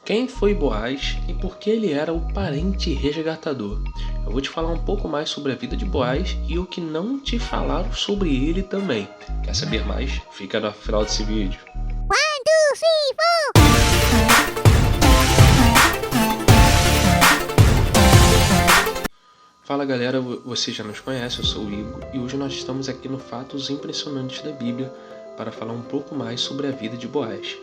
Quem foi Boaz e por que ele era o parente resgatador? Eu vou te falar um pouco mais sobre a vida de Boaz e o que não te falaram sobre ele também. Quer saber mais? Fica no final desse vídeo. 1, 2, 3, 4. Fala galera, você já nos conhece, eu sou o Igor e hoje nós estamos aqui no Fatos Impressionantes da Bíblia para falar um pouco mais sobre a vida de Boaz.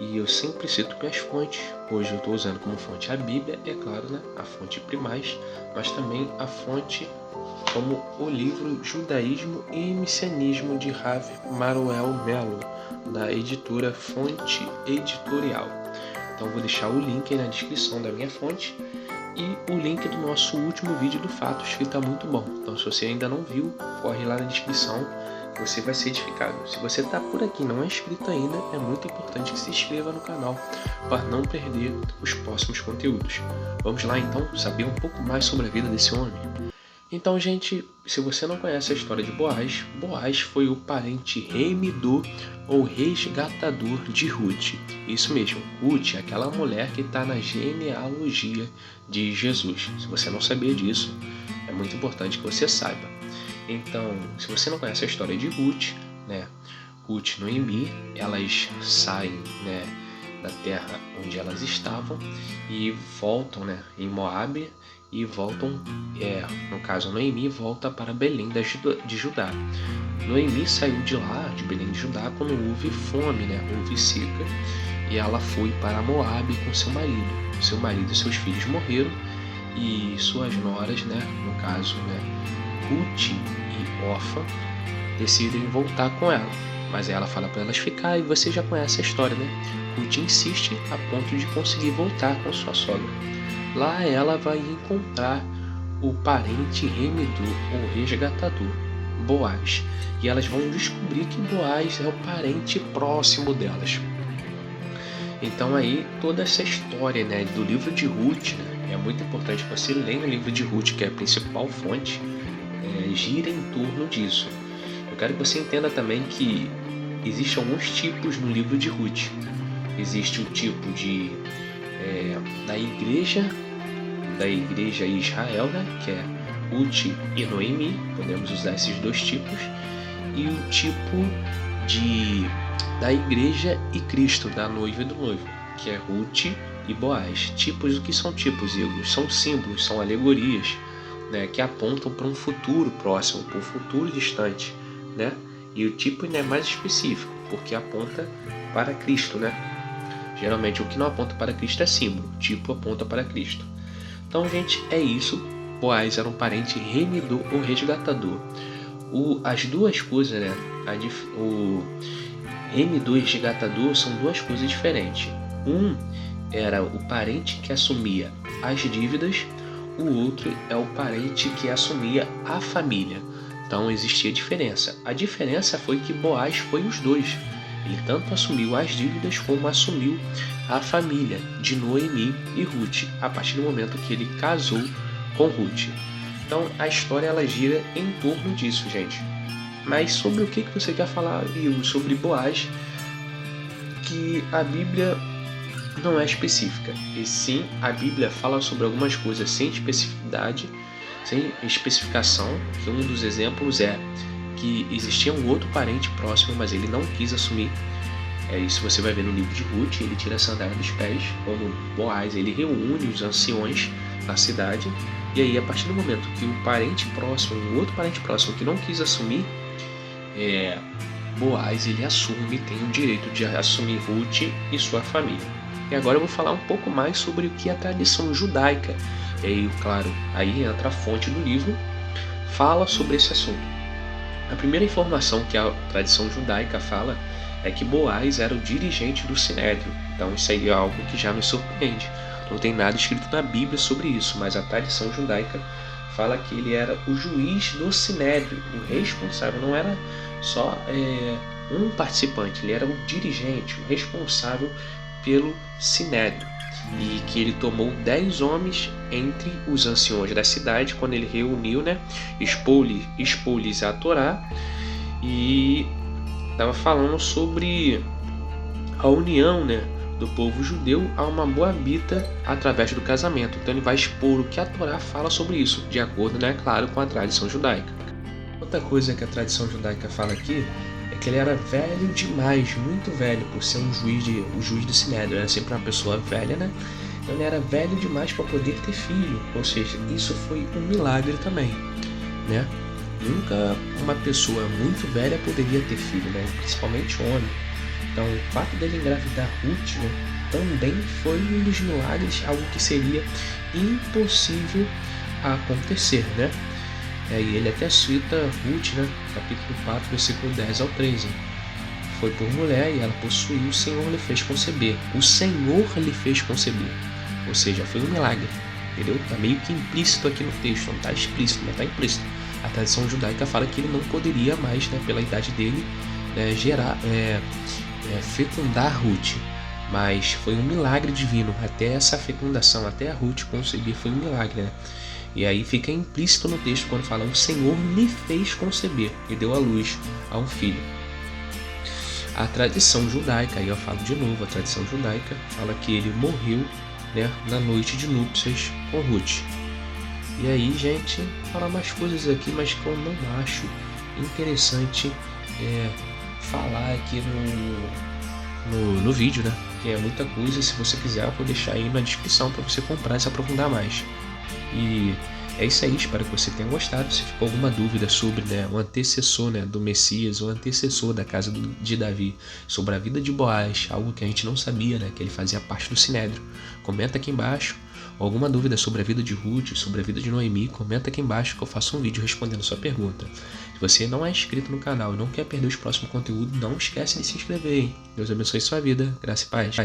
E eu sempre cito minhas fontes, hoje eu estou usando como fonte a Bíblia, é claro, né? A fonte primaz, mas também a fonte como o livro Judaísmo e Messianismo de Rav Maruel Melo, da editora Fonte Editorial. Então eu vou deixar o link aí na descrição da minha fonte e o link do nosso último vídeo do Fatos, que está muito bom. Então se você ainda não viu, corre lá na descrição, você vai ser edificado. Se você está por aqui e não é inscrito ainda, é muito importante que se inscreva no canal para não perder os próximos conteúdos. Vamos lá então saber um pouco mais sobre a vida desse homem. Então, gente, se você não conhece a história de Boaz, Boaz foi o parente remidor ou resgatador de Ruth. Isso mesmo, Ruth é aquela mulher que está na genealogia de Jesus. Se você não sabia disso, é muito importante que você saiba. Então, se você não conhece a história de Ruth, né, Ruth e Noemi, elas saem, né, da terra onde elas estavam e voltam, né, em Moabe, e voltam, no caso Noemi volta para Belém de Judá. Noemi saiu de lá, de Belém de Judá, quando houve fome, né, houve seca, e ela foi para Moabe com seu marido. Seu marido e seus filhos morreram e suas noras, né, no caso, né, Ruth e Orfa, decidem voltar com ela. Mas ela fala para elas ficar e você já conhece a história, né? Ruth insiste a ponto de conseguir voltar com sua sogra. Lá ela vai encontrar o parente remidor ou resgatador, Boaz. E elas vão descobrir que Boaz é o parente próximo delas. Então aí toda essa história, né, do livro de Ruth, né, é muito importante que você leia o livro de Ruth, que é a principal fonte, gira em torno disso. Eu quero que você entenda também que existem alguns tipos no livro de Ruth. Existe o tipo da igreja Israel, né, que é Ruth e Noemi, podemos usar esses dois tipos, e o tipo da igreja e Cristo, da noiva e do noivo, que é Ruth e Boaz. Tipos, o que são tipos, Igor? São símbolos, são alegorias, né, que apontam para um futuro próximo, para um futuro distante, né? E o tipo é mais específico, porque aponta para Cristo, né? Geralmente o que não aponta para Cristo é símbolo, o tipo aponta para Cristo. Então, gente, é isso. Boaz era um parente remidor ou resgatador. As duas coisas, né? O remidor e resgatador são duas coisas diferentes. Um era o parente que assumia as dívidas, o outro é o parente que assumia a família. Então existia diferença. A diferença foi que Boaz foi os dois. Ele tanto assumiu as dívidas como assumiu a família de Noemi e Ruth, a partir do momento que ele casou com Ruth. Então a história ela gira em torno disso, gente. Mas sobre o que você quer falar, sobre Boaz, que a Bíblia não é específica. E sim, a Bíblia fala sobre algumas coisas sem especificidade, sem especificação, que um dos exemplos é que existia um outro parente próximo, mas ele não quis assumir. Isso você vai ver no livro de Ruth, ele tira a sandália dos pés, como Boaz, ele reúne os anciões da cidade, e aí a partir do momento que o parente próximo, um outro parente próximo que não quis assumir, Boaz ele assume, tem o direito de assumir Ruth e sua família. E agora eu vou falar um pouco mais sobre o que é a tradição judaica. E aí, claro, aí entra a fonte do livro, fala sobre esse assunto. A primeira informação que a tradição judaica fala é que Boaz era o dirigente do Sinédrio. Então isso aí é algo que já me surpreende. Não tem nada escrito na Bíblia sobre isso, mas a tradição judaica fala que ele era o juiz do Sinédrio, o responsável. Não era só um participante, ele era o dirigente, o responsável pelo Sinédrio, e que ele tomou 10 homens entre os anciões da cidade, quando ele reuniu, né, expôs-lhes a Torá, e estava falando sobre a união, né, do povo judeu a uma moabita através do casamento. Então ele vai expor o que a Torá fala sobre isso, de acordo, né, claro, com a tradição judaica. Outra coisa que a tradição judaica fala aqui é que ele era velho demais, muito velho, por ser o juiz do Sinédrio. Era sempre uma pessoa velha, né? Então ele era velho demais para poder ter filho, ou seja, isso foi um milagre também, né? Nunca uma pessoa muito velha poderia ter filho, né? Principalmente homem. Então o fato dele engravidar Ruth, né, também foi um dos milagres, algo que seria impossível a acontecer, né? E aí ele até cita Ruth, né? Capítulo 4, versículo 10 ao 13. Foi por mulher e ela possuiu, o Senhor lhe fez conceber. O Senhor lhe fez conceber. Ou seja, foi um milagre, entendeu? Está meio que implícito aqui no texto, não está explícito, mas está implícito. A tradição judaica fala que ele não poderia mais, né, pela idade dele, fecundar Ruth. Mas foi um milagre divino, até essa fecundação, até a Ruth conceber foi um milagre, né? E aí fica implícito no texto quando fala: o Senhor lhe fez conceber e deu à luz a um filho. A tradição judaica, aí eu falo de novo, a tradição judaica fala que ele morreu, né, na noite de núpcias com Ruth. E aí, gente, falar mais coisas aqui, mas que eu não acho interessante falar aqui no vídeo, né? Que é muita coisa. Se você quiser, eu vou deixar aí na descrição para você comprar e se aprofundar mais. E é isso aí, espero que você tenha gostado. Se ficou alguma dúvida sobre, né, o antecessor, né, do Messias, o antecessor da casa de Davi, sobre a vida de Boaz, algo que a gente não sabia, né, que ele fazia parte do Sinédrio, comenta aqui embaixo. Ou alguma dúvida sobre a vida de Ruth, sobre a vida de Noemi, comenta aqui embaixo que eu faço um vídeo respondendo a sua pergunta. Se você não é inscrito no canal e não quer perder os próximos conteúdos, não esquece de se inscrever, hein? Deus abençoe sua vida, graça e paz.